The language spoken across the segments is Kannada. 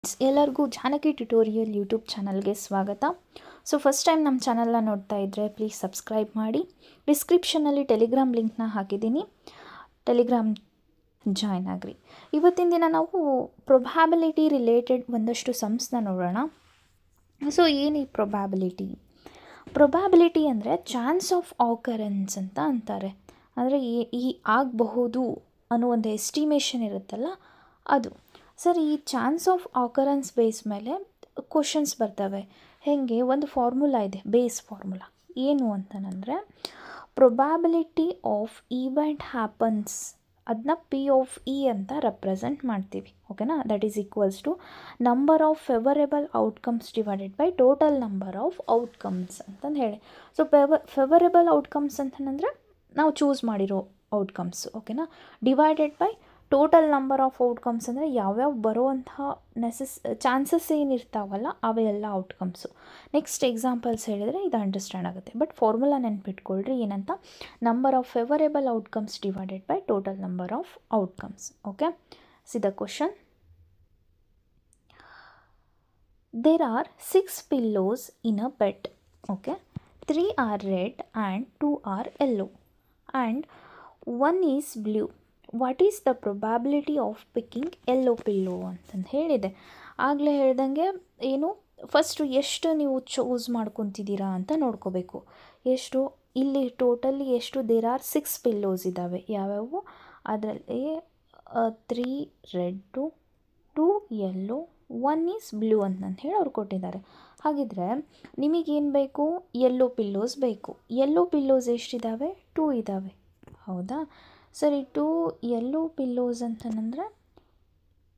ಫ್ರೆಂಡ್ಸ್, ಎಲ್ಲರಿಗೂ ಜಾನಕಿ ಟ್ಯುಟೋರಿಯಲ್ ಯೂಟ್ಯೂಬ್ ಚಾನಲ್ಗೆ ಸ್ವಾಗತ. ಸೊ ಫಸ್ಟ್ ಟೈಮ್ ನಮ್ಮ ಚಾನಲ್ನ ನೋಡ್ತಾ ಇದ್ದರೆ ಪ್ಲೀಸ್ ಸಬ್ಸ್ಕ್ರೈಬ್ ಮಾಡಿ. ಡಿಸ್ಕ್ರಿಪ್ಷನಲ್ಲಿ ಟೆಲಿಗ್ರಾಮ್ ಲಿಂಕ್ನ ಹಾಕಿದ್ದೀನಿ, ಟೆಲಿಗ್ರಾಮ್ ಜಾಯ್ನ್ ಆಗಿರಿ. ಇವತ್ತಿನ ದಿನ ನಾವು ಪ್ರೊಬ್ಯಾಬಿಲಿಟಿ ರಿಲೇಟೆಡ್ ಒಂದಷ್ಟು ಸಮ್ಸ್ನ ನೋಡೋಣ. ಸೊ ಏನು ಈ ಪ್ರೊಬ್ಯಾಬಿಲಿಟಿ ಅಂದರೆ ಚಾನ್ಸ್ ಆಫ್ ಆಕರೆನ್ಸ್ ಅಂತ ಅಂತಾರೆ. ಅಂದರೆ ಈ ಆಗಬಹುದು ಅನ್ನೋ ಒಂದು ಎಸ್ಟಿಮೇಷನ್ ಇರುತ್ತಲ್ಲ ಅದು. ಸರ್, ಈ ಚಾನ್ಸ್ ಆಫ್ ಆಕರೆನ್ಸ್ ಬೇಸ್ ಮೇಲೆ ಕ್ವಶನ್ಸ್ ಬರ್ತವೆ. ಹೇಗೆ, ಒಂದು ಫಾರ್ಮುಲಾ ಇದೆ, ಬೇಸ್ ಫಾರ್ಮುಲಾ. ಏನು ಅಂತಂದರೆ ಪ್ರೊಬ್ಯಾಬಿಲಿಟಿ ಆಫ್ ಈವೆಂಟ್ ಹ್ಯಾಪನ್ಸ್, ಅದನ್ನ ಪಿ ಆಫ್ ಇ ಅಂತ ರೆಪ್ರೆಸೆಂಟ್ ಮಾಡ್ತೀವಿ. ಓಕೆನಾ? That is equals to number of favourable outcomes divided by total number of outcomes ಅಂತಂದು ಹೇಳಿ. ಸೊ ಫೇವರೇಬಲ್ ಔಟ್ಕಮ್ಸ್ ಅಂತಂದರೆ ನಾವು ಚೂಸ್ ಮಾಡಿರೋ ಔಟ್ಕಮ್ಸ್. ಓಕೆನಾ? Divided by total number of outcomes ಅಂದರೆ ಯಾವ್ಯಾವ ಬರುವಂತಹ ಚಾನ್ಸಸ್ ಏನಿರ್ತಾವಲ್ಲ ಅವೆಲ್ಲ ಔಟ್ಕಮ್ಸು. ನೆಕ್ಸ್ಟ್ ಎಕ್ಸಾಂಪಲ್ಸ್ ಹೇಳಿದರೆ ಇದು ಅಂಡರ್ಸ್ಟ್ಯಾಂಡ್ ಆಗುತ್ತೆ. ಬಟ್ ಫಾರ್ಮುಲಾ ನೆನ್ಪಿಟ್ಕೊಳ್ರಿ ಏನಂತ, number of favourable outcomes divided by total number of outcomes. Okay, see the question. There are 6 pillows in a bed. Okay, 3 are red and 2 are yellow and 1 is blue. What is the probability of picking yellow pillow ಅಂತಂದು ಹೇಳಿದೆ. ಆಗಲೇ ಹೇಳ್ದಂಗೆ ಏನು, ಫಸ್ಟು ಎಷ್ಟು ನೀವು ಚೂಸ್ ಮಾಡ್ಕೊತಿದ್ದೀರಾ ಅಂತ ನೋಡ್ಕೋಬೇಕು. ಎಷ್ಟು ಇಲ್ಲಿ ಟೋಟಲಿ ಎಷ್ಟು, ದೇರ್ ಆರ್ 6 pillows ಇದ್ದಾವೆ. ಯಾವ್ಯಾವು ಅದರಲ್ಲಿ 3 ರೆಡ್ಡು, 2 ಯೆಲ್ಲೋ, 1 ಈಸ್ ಬ್ಲೂ ಅಂತಂದು ಹೇಳಿ ಅವ್ರು ಕೊಟ್ಟಿದ್ದಾರೆ. ಹಾಗಿದ್ರೆ ನಿಮಗೇನು ಬೇಕು, ಯೆಲ್ಲೋ ಪಿಲ್ಲೋಸ್ ಬೇಕು. ಯೆಲ್ಲೋ ಪಿಲ್ಲೋಸ್ ಎಷ್ಟಿದ್ದಾವೆ? 2 ಇದ್ದಾವೆ. ಹೌದಾ? ಸರಿ, 2 ಯೆಲ್ಲೋ ಪಿಲ್ಲೋಸ್ ಅಂತಂದರೆ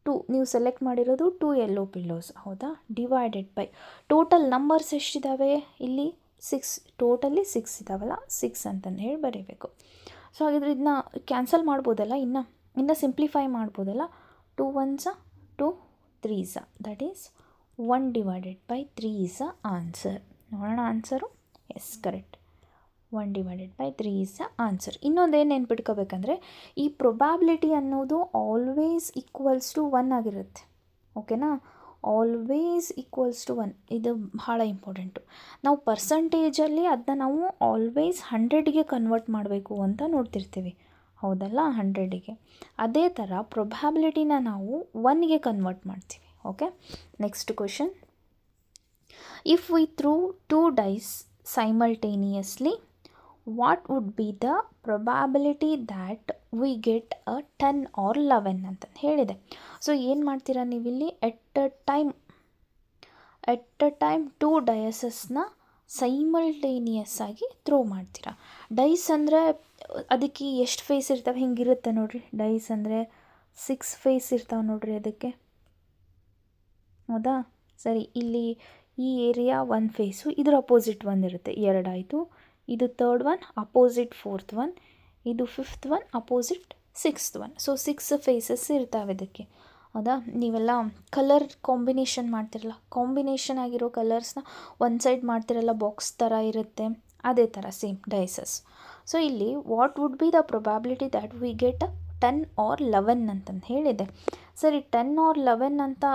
2 ನೀವು ಸೆಲೆಕ್ಟ್ ಮಾಡಿರೋದು 2 ಯೆಲ್ಲೋ ಪಿಲ್ಲೋಸ್. ಹೌದಾ? ಡಿವೈಡೆಡ್ ಬೈ ಟೋಟಲ್ ನಂಬರ್ಸ್ ಎಷ್ಟಿದ್ದಾವೆ ಇಲ್ಲಿ? 6. ಟೋಟಲಿ 6 ಇದ್ದಾವಲ್ಲ, 6 ಅಂತಂದು ಹೇಳಿ ಬರೀಬೇಕು. ಸೊ ಹಾಗಿದ್ರೆ ಇದನ್ನ ಕ್ಯಾನ್ಸಲ್ ಮಾಡ್ಬೋದಲ್ಲ, ಇನ್ನು ಸಿಂಪ್ಲಿಫೈ ಮಾಡ್ಬೋದಲ್ಲ. 2 1s 2 3s, that is 1 divided by 3 is the answer. ನೋಡೋಣ answer. Yes, correct. 1 divided by 3 is the answer. ಇನ್ನೊಂದೇನು ನೆನ್ಪಿಟ್ಕೋಬೇಕಂದ್ರೆ, ಈ ಪ್ರೊಬ್ಯಾಬಿಲಿಟಿ ಅನ್ನೋದು ಆಲ್ವೇಸ್ ಈಕ್ವಲ್ಸ್ ಟು 1 ಆಗಿರುತ್ತೆ. ಓಕೆನಾ? Always equals to 1. ಇದು ಭಾಳ ಇಂಪಾರ್ಟೆಂಟು. ನಾವು ಪರ್ಸಂಟೇಜಲ್ಲಿ ಅದನ್ನ ನಾವು ಆಲ್ವೇಸ್ 100ಗೆ ಕನ್ವರ್ಟ್ ಮಾಡಬೇಕು ಅಂತ ನೋಡ್ತಿರ್ತೀವಿ. ಹೌದಲ್ಲ? 100ಗೆ. ಅದೇ ಥರ ಪ್ರೊಬ್ಯಾಬಿಲಿಟಿನ ನಾವು 1ಗೆ ಕನ್ವರ್ಟ್ ಮಾಡ್ತೀವಿ. Okay, next question. If we through 2 dice simultaneously, what would be the probability that we get a 10 or 11 ಅಂತಂದು ಹೇಳಿದೆ. ಸೊ ಏನು ಮಾಡ್ತೀರಾ ನೀವಿಲ್ಲಿ, ಎಟ್ ಅ ಟೈಮ್ 2 ಡಯಸಸ್ನ ಸೈಮಲ್ಟೇನಿಯಸ್ ಆಗಿ ಥ್ರೋ ಮಾಡ್ತೀರಾ. ಡೈಸ್ ಅಂದರೆ ಅದಕ್ಕೆ ಎಷ್ಟು ಫೇಸ್ ಇರ್ತವೆ, ಹಿಂಗಿರುತ್ತೆ ನೋಡಿರಿ. ಡೈಸ್ ಅಂದರೆ 6 ಫೇಸ್ ಇರ್ತಾವೆ ನೋಡಿರಿ ಅದಕ್ಕೆ. ಹೌದಾ? ಸರಿ, ಇಲ್ಲಿ ಈ ಏರಿಯಾ 1 ಫೇಸು, ಇದ್ರ ಅಪೋಸಿಟ್ 1 ಇರುತ್ತೆ. 2 ಆಯಿತು. ಇದು 3rd one, opposite 4th one. ಇದು 5th one, opposite 6th one. So 6 faces ಇರ್ತಾವೆ ಇದಕ್ಕೆ. ಹೌದಾ? ನೀವೆಲ್ಲ ಕಲರ್ ಕಾಂಬಿನೇಷನ್ ಮಾಡ್ತಿರಲ್ಲ, ಕಾಂಬಿನೇಷನ್ ಆಗಿರೋ ಕಲರ್ಸ್ನ ಒಂದು ಸೈಡ್ ಮಾಡ್ತಿರಲ್ಲ, ಬಾಕ್ಸ್ ಥರ ಇರುತ್ತೆ. ಅದೇ ಥರ ಸೇಮ್ ಡೈಸಸ್. ಸೊ ಇಲ್ಲಿ what would be the probability that we get 10 or 11 ಅಂತಂದು ಹೇಳಿದೆ. ಸರಿ, 10 or 11 ಅಂತ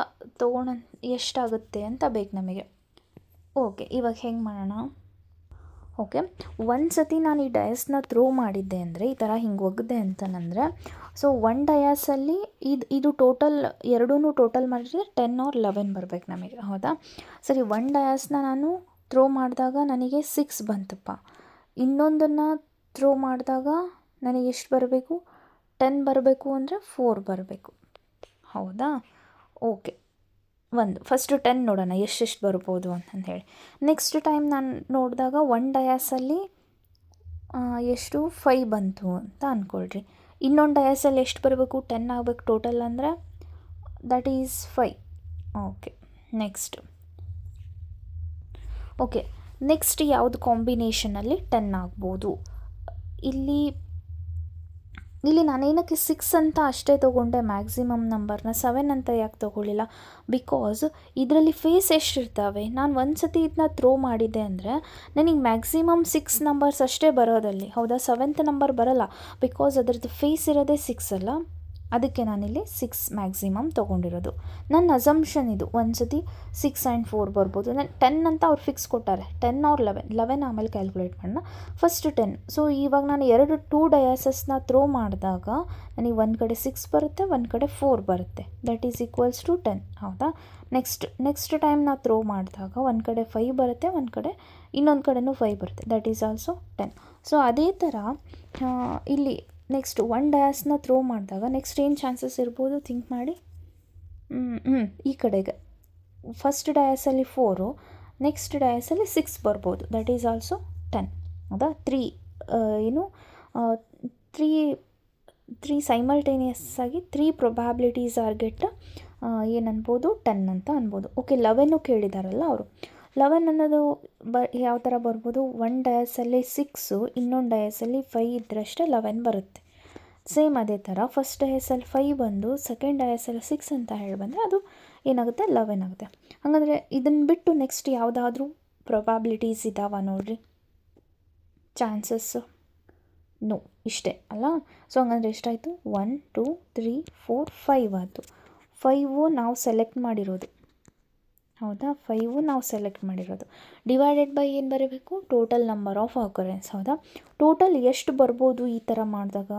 ತೊಗೊಂಡು ಎಷ್ಟಾಗುತ್ತೆ ಅಂತ ಬೇಕು ನಮಗೆ. ಓಕೆ, ಇವಾಗ ಹೆಂಗೆ ಮಾಡೋಣ? ಓಕೆ, ಒಂದು ಸತಿ ನಾನು ಈ ಡಯಸ್ನ ಥ್ರೋ ಮಾಡಿದ್ದೆ ಅಂದರೆ, ಈ ಥರ ಹಿಂಗೆ ಒಗ್ದೆ ಅಂತಂದರೆ, ಸೊ 1 ಡಯಾಸಲ್ಲಿ ಇದು ಟೋಟಲ್ ಎರಡೂ ಟೋಟಲ್ ಮಾಡಿದ್ರೆ 10 or 11 ಬರಬೇಕು ನಮಗೆ. ಹೌದಾ? ಸರಿ, 1 ಡಯಾಸ್ನ ನಾನು ಥ್ರೋ ಮಾಡಿದಾಗ ನನಗೆ 6 ಬಂತಪ್ಪ. ಇನ್ನೊಂದನ್ನು ಥ್ರೋ ಮಾಡಿದಾಗ ನನಗೆ ಎಷ್ಟು ಬರಬೇಕು? 10 ಬರಬೇಕು ಅಂದರೆ 4 ಬರಬೇಕು. ಹೌದಾ? ಓಕೆ, ಫಸ್ಟು 10 ನೋಡೋಣ ಎಷ್ಟೆಷ್ಟು ಬರ್ಬೋದು ಅಂತಂದು ಹೇಳಿ. ನೆಕ್ಸ್ಟ್ ಟೈಮ್ ನಾನು ನೋಡಿದಾಗ 1 ಡಯಾಸಲ್ಲಿ ಎಷ್ಟು 5 ಬಂತು ಅಂತ ಅಂದ್ಕೊಳ್ರಿ. ಇನ್ನೊಂದು ಡಯಾಸಲ್ಲಿ ಎಷ್ಟು ಬರಬೇಕು? 10 ಆಗಬೇಕು ಟೋಟಲ್ ಅಂದರೆ, ದಟ್ ಈಸ್ 5. ಓಕೆ, ನೆಕ್ಸ್ಟ್ ಯಾವುದು ಕಾಂಬಿನೇಷನಲ್ಲಿ 10 ಆಗ್ಬೋದು? ಇಲ್ಲಿ ನಾನೇನಕ್ಕೆ 6 ಅಂತ ಅಷ್ಟೇ ತೊಗೊಂಡೆ ಮ್ಯಾಕ್ಸಿಮಮ್ ನಂಬರ್ನ, 7 ಅಂತ ಯಾಕೆ ತೊಗೊಳ್ಳಿಲ್ಲ? ಬಿಕಾಸ್ ಇದರಲ್ಲಿ ಫೇಸ್ ಎಷ್ಟಿರ್ತವೆ. ನಾನು ಒಂದು ಸತಿ ಇದನ್ನ ಥ್ರೋ ಮಾಡಿದ್ದೆ ಅಂದರೆ ನನಗೆ ಮ್ಯಾಕ್ಸಿಮಮ್ 6 ನಂಬರ್ಸ್ ಅಷ್ಟೇ ಬರೋದಲ್ಲಿ. ಹೌದಾ? 7th ನಂಬರ್ ಬರೋಲ್ಲ, ಬಿಕಾಸ್ ಅದರದ್ದು ಫೇಸ್ ಇರೋದೇ 6 ಅಲ್ಲ. ಅದಕ್ಕೆ ನಾನಿಲ್ಲಿ 6 ಮ್ಯಾಕ್ಸಿಮಮ್ ತೊಗೊಂಡಿರೋದು. ನನ್ನ ಅಸಂಪ್ಷನ್ ಇದು. ಒಂದು ಸತಿ 6 ಆ್ಯಂಡ್ 4 ಬರ್ಬೋದು. ನಾನು 10 ಅಂತ ಅವ್ರು ಫಿಕ್ಸ್ ಕೊಟ್ಟಾರೆ. 10 ಆರ್ 11 ಆಮೇಲೆ ಕ್ಯಾಲ್ಕುಲೇಟ್ ಮಾಡೋಣ. ಫಸ್ಟ್ 10. ಸೊ ಇವಾಗ ನಾನು 2 ಡಯಾಸಸ್ನ ಥ್ರೋ ಮಾಡಿದಾಗ ನನಗೆ ಒಂದು ಕಡೆ 6 ಬರುತ್ತೆ, ಒಂದು ಕಡೆ 4 ಬರುತ್ತೆ. That is equals to 10. ಹೌದಾ? ನೆಕ್ಸ್ಟ್ ಟೈಮ್ ನಾವು ಥ್ರೋ ಮಾಡಿದಾಗ ಒಂದು ಕಡೆ 5 ಬರುತ್ತೆ, ಒಂದು ಕಡೆ ಇನ್ನೊಂದು ಕಡೆನೂ 5 ಬರುತ್ತೆ. That is also 10. ಸೊ ಅದೇ ಥರ ಇಲ್ಲಿ ನೆಕ್ಸ್ಟ್ 1 ಡಯಾಸ್ನ ಥ್ರೋ ಮಾಡಿದಾಗ ನೆಕ್ಸ್ಟ್ ಏನು ಚಾನ್ಸಸ್ ಇರ್ಬೋದು ಥಿಂಕ್ ಮಾಡಿ. ಈ ಕಡೆಗೆ ಫಸ್ಟ್ ಡಯಾಸಲ್ಲಿ 4, ನೆಕ್ಸ್ಟ್ ಡಯಾಸಲ್ಲಿ 6 ಬರ್ಬೋದು. That is also 10. ಹೌದಾ? 3 ಸೈಮಲ್ಟೇನಿಯಸ್ ಆಗಿ 3 ಪ್ರೊಬ್ಯಾಬಿಲಿಟೀಸ್ ಆರ್ ಗೆಟ್ ಏನನ್ಬೋದು 10 ಅಂತ ಅನ್ಬೋದು. ಓಕೆ, 11 ಕೇಳಿದಾರಲ್ಲ ಅವರು. 11 ಅನ್ನೋದು ಯಾವ ಥರ ಬರ್ಬೋದು? 1 ಡಯಾಸಲ್ಲಿ 6, ಇನ್ನೊಂದು ಡಯಾಸಲ್ಲಿ 5 ಇದ್ದರಷ್ಟೇ 11 ಬರುತ್ತೆ. ಸೇಮ್ ಅದೇ ಥರ ಫಸ್ಟ್ ಡಯಾಸಲ್ಲಿ 5 ಬಂದು ಸೆಕೆಂಡ್ ಡಯಾಸಲ್ಲಿ 6 ಅಂತ ಹೇಳಿ ಬಂದರೆ ಅದು ಏನಾಗುತ್ತೆ? 11 ಆಗುತ್ತೆ. ಹಾಗಾದರೆ ಇದನ್ನು ಬಿಟ್ಟು ನೆಕ್ಸ್ಟ್ ಯಾವುದಾದ್ರೂ ಪ್ರೊಬ್ಯಾಬಿಲಿಟೀಸ್ ಇದ್ದಾವ ನೋಡಿರಿ, ಚಾನ್ಸಸ್ಸು? ನೋ, ಇಷ್ಟೇ ಅಲ್ಲ. ಸೊ ಹಂಗಂದ್ರೆ ಎಷ್ಟಾಯಿತು? 1 2 3 4 5 ಆಯಿತು. 5 ನಾವು ಸೆಲೆಕ್ಟ್ ಮಾಡಿರೋದು. ಹೌದಾ? 5 ನಾವು ಸೆಲೆಕ್ಟ್ ಮಾಡಿರೋದು. ಡಿವೈಡೆಡ್ ಬೈ ಏನು ಬರೀಬೇಕು? Total number of occurrence. ಹೌದಾ? ಟೋಟಲ್ ಎಷ್ಟು ಬರ್ಬೋದು ಈ ಥರ ಮಾಡಿದಾಗ?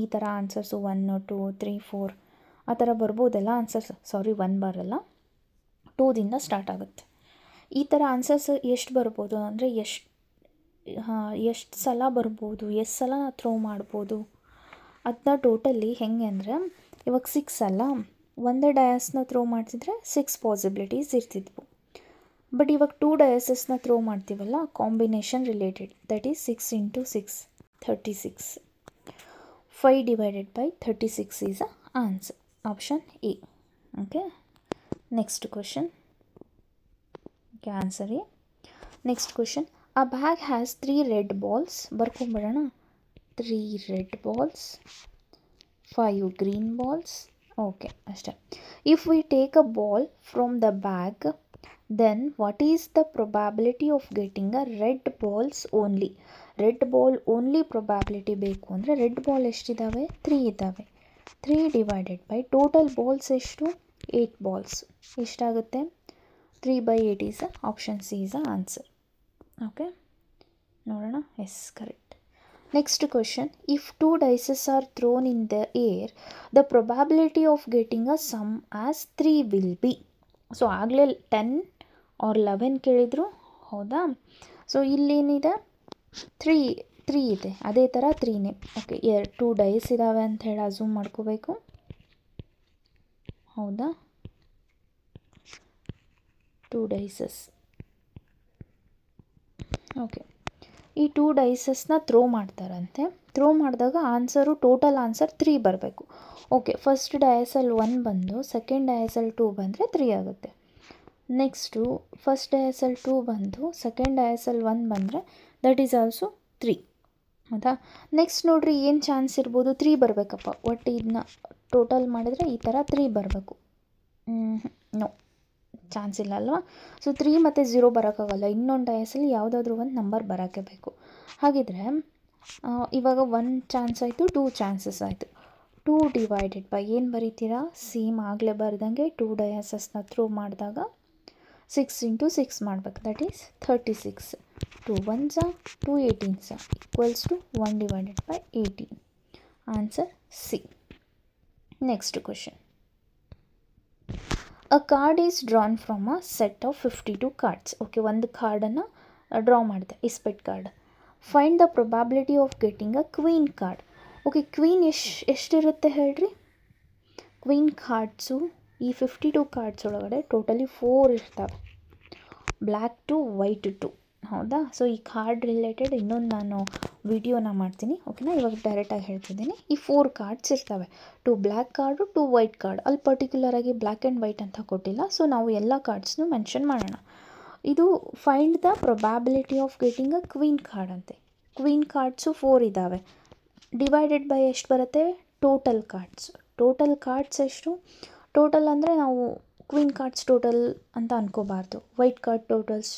ಈ ಥರ ಆನ್ಸರ್ಸು 1 2 3 4 ಆ ಥರ ಬರ್ಬೋದಲ್ಲ ಆನ್ಸರ್ಸ್. ಸಾರಿ, 1 ಬರಲ್ಲ, 2ದಿಂದ ಸ್ಟಾರ್ಟ್ ಆಗುತ್ತೆ. ಈ ಥರ ಆನ್ಸರ್ಸ್ ಎಷ್ಟು ಬರ್ಬೋದು ಅಂದರೆ ಎಷ್ಟು ಸಲ ಬರ್ಬೋದು, ಎಷ್ಟು ಸಲ ನಾವು ಥ್ರೋ ಮಾಡ್ಬೋದು ಅದನ್ನ ಟೋಟಲಿ ಹೆಂಗೆ ಅಂದರೆ, ಇವಾಗ 6 ಅಲ್ಲ, ಒಂದೇ ಡಯಾಸ್ನ ಥ್ರೋ ಮಾಡ್ತಿದ್ರೆ 6 ಪಾಸಿಬಿಲಿಟೀಸ್ ಇರ್ತಿದ್ವು. ಬಟ್ ಇವಾಗ 2 ಡಯಾಸಸ್ನ ಥ್ರೋ ಮಾಡ್ತೀವಲ್ಲ, combination related. That is 6 into 6 36. 5 divided by 36 is a answer. Option A. Okay, next question. Okay, answer A. Next question. A bag has 3 red balls. ಬರ್ಕೊಂಬಿಡೋಣ. 3 red balls, 5 green balls. Okay, ಅಷ್ಟೇ. If we take a ball from the bag, then what is the probability of getting a red balls only? Red ball only probability ಬೇಕು ಅಂದರೆ ರೆಡ್ ಬಾಲ್ ಎಷ್ಟಿದ್ದಾವೆ? 3 ಇದ್ದಾವೆ. 3 ಡಿವೈಡೆಡ್ ಬೈ ಟೋಟಲ್ ಬಾಲ್ಸ್ ಎಷ್ಟು? 8 ಬಾಲ್ಸ್. ಎಷ್ಟಾಗುತ್ತೆ? 3/8 is option C is answer. Okay, ನೋಡೋಣ. Yes, correct. Next question. If 2 dices are thrown in the air, the probability of getting a sum as 3 will be. So ಆಗಲೇ 10 ಆರ್ 11 ಕೇಳಿದರು. ಹೌದಾ? ಸೊ ಇಲ್ಲೇನಿದೆ? 3 ಇದೆ. ಅದೇ ಥರ 3ನೇ. ಓಕೆ, 2 ಡೈಸ್ ಇದ್ದಾವೆ ಅಂತ ಹೇಳಿ ಅಝೂಮ್ ಮಾಡ್ಕೋಬೇಕು. ಹೌದಾ? 2 ಡೈಸಸ್. ಓಕೆ, ಈ 2 ಡೈಸಸ್ನ ಥ್ರೋ ಮಾಡ್ತಾರಂತೆ. ಥ್ರೋ ಮಾಡಿದಾಗ ಆನ್ಸರು, ಟೋಟಲ್ ಆನ್ಸರ್ 3 ಬರಬೇಕು. ಓಕೆ, ಫಸ್ಟ್ ಡಯಾಸಲ್ಲಿ 1 ಬಂದು ಸೆಕೆಂಡ್ ಡಯಾಸಲ್ಲಿ 2 ಬಂದರೆ 3 ಆಗುತ್ತೆ. ನೆಕ್ಸ್ಟು ಫಸ್ಟ್ ಡಯಾಸಲ್ಲಿ 2 ಬಂದು ಸೆಕೆಂಡ್ ಡಯಾಸಲ್ಲಿ 1 ಬಂದರೆ ದಟ್ ಈಸ್ ಆಲ್ಸೋ 3. ಹೌದಾ? ನೆಕ್ಸ್ಟ್ ನೋಡಿರಿ, ಏನು ಚಾನ್ಸ್ ಇರ್ಬೋದು? 3 ಬರಬೇಕಪ್ಪ. ಒಟ್ಟು ಇದನ್ನ ಟೋಟಲ್ ಮಾಡಿದರೆ ಈ ಥರ 3 ಬರಬೇಕು. ನೋ, ಚಾನ್ಸ್ ಇಲ್ಲ ಅಲ್ವಾ? ಸೊ 3 ಮತ್ತು 0 ಬರೋಕ್ಕಾಗಲ್ಲ. ಇನ್ನೊಂದು ಡಯಾಸಲ್ಲಿ ಯಾವುದಾದ್ರೂ ಒಂದು ನಂಬರ್ ಬರೋಕ್ಕೆ ಬೇಕು. ಹಾಗಿದ್ರೆ ಇವಾಗ 1 ಚಾನ್ಸ್ ಆಯಿತು, 2 ಚಾನ್ಸಸ್ ಆಯಿತು. 2 ಡಿವೈಡೆಡ್ ಬೈ ಏನು ಬರೀತೀರಾ? ಸೇಮ್ ಆಗಲೇ ಬರ್ದಂಗೆ 2 ಡಯಾಸಸ್ನ ಥ್ರೋ ಮಾಡಿದಾಗ 6 ಇಂಟು 6 ಮಾಡಬೇಕು. That is 36. 2 1s 2 18s equals to 1 divided by 18. Answer C. Next question. A card is drawn from a set of 52 cards. Okay, ಒಂದು ಕಾರ್ಡನ್ನು ಡ್ರಾ ಮಾಡಿದೆ, ಇಸ್ಪೆಟ್ card. Find the probability of getting a queen card. Okay, queen ಎಷ್ಟಿರುತ್ತೆ ಹೇಳ್ರಿ? ಕ್ವೀನ್ ಕಾರ್ಡ್ಸು ಈ 52 ಕಾರ್ಡ್ಸ್ ಒಳಗಡೆ ಟೋಟಲಿ 4 ಇರ್ತವೆ. Black two white two. ಹೌದಾ? ಸೊ ಈ ಕಾರ್ಡ್ ರಿಲೇಟೆಡ್ ಇನ್ನೊಂದು ನಾನು ವಿಡಿಯೋನ ಮಾಡ್ತೀನಿ. ಓಕೆನಾ? ಇವಾಗ ಡೈರೆಕ್ಟಾಗಿ ಹೇಳ್ತಿದ್ದೀನಿ. ಈ 4 ಕಾರ್ಡ್ಸ್ ಇರ್ತವೆ. 2 ಬ್ಲ್ಯಾಕ್ ಕಾರ್ಡು, 2 ವೈಟ್ ಕಾರ್ಡ್. ಅಲ್ಲಿ ಪರ್ಟಿಕ್ಯುಲರಾಗಿ ಬ್ಲ್ಯಾಕ್ ಆ್ಯಂಡ್ ವೈಟ್ ಅಂತ ಕೊಟ್ಟಿಲ್ಲ. ಸೊ ನಾವು ಎಲ್ಲ ಕಾರ್ಡ್ಸ್ನು ಮೆನ್ಷನ್ ಮಾಡೋಣ. ಇದು find the probability of getting a queen card ಅಂತೆ. ಕ್ವೀನ್ ಕಾರ್ಡ್ಸು 4 ಇದ್ದಾವೆ. ಡಿವೈಡೆಡ್ ಬೈ ಎಷ್ಟು ಬರುತ್ತೆ? Total cards. ಟೋಟಲ್ ಕಾರ್ಡ್ಸ್ ಎಷ್ಟು? ಟೋಟಲ್ ಅಂದರೆ ನಾವು ಕ್ವೀನ್ ಕಾರ್ಡ್ಸ್ ಟೋಟಲ್ ಅಂತ ಅನ್ಕೋಬಾರ್ದು. White card totals,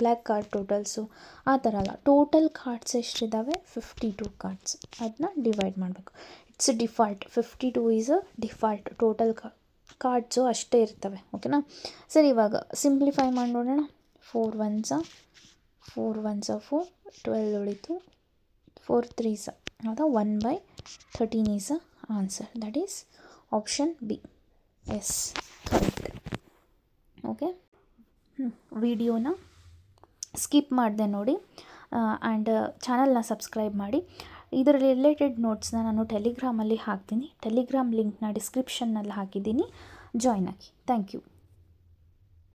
black card totals ಆ ಥರ ಅಲ್ಲ. ಟೋಟಲ್ ಕಾರ್ಡ್ಸ್ ಎಷ್ಟಿದ್ದಾವೆ? 52 ಕಾರ್ಡ್ಸ್. ಅದನ್ನ ಡಿವೈಡ್ ಮಾಡಬೇಕು. It's default 52 is a default total cards ಅಷ್ಟೇ ಇರ್ತವೆ ಓಕೆನಾ. ಸರಿ ಇವಾಗ ಸಿಂಪ್ಲಿಫೈ ಮಾಡಿ ನೋಡೋಣ. 4 1s 4 1s 4 12 ಉಳಿತು 4 3s ಹೌದಾ 1/13 is a answer. That is option B. Yes correct. Okay ವಿಡಿಯೋನ ಸ್ಕಿಪ್ ಮಾಡಿದೆ ನೋಡಿ ಆ್ಯಂಡ್ ಚಾನಲ್ನ ಸಬ್ಸ್ಕ್ರೈಬ್ ಮಾಡಿ. ಇದರ ರಿಲೇಟೆಡ್ ನೋಟ್ಸ್ನ ನಾನು ಟೆಲಿಗ್ರಾಮಲ್ಲಿ ಹಾಕ್ತೀನಿ. ಟೆಲಿಗ್ರಾಮ್ ಲಿಂಕ್ನ ಡಿಸ್ಕ್ರಿಪ್ಷನ್ನಲ್ಲಿ ಹಾಕಿದ್ದೀನಿ, ಜಾಯ್ನ್ ಆಗಿ. Thank you.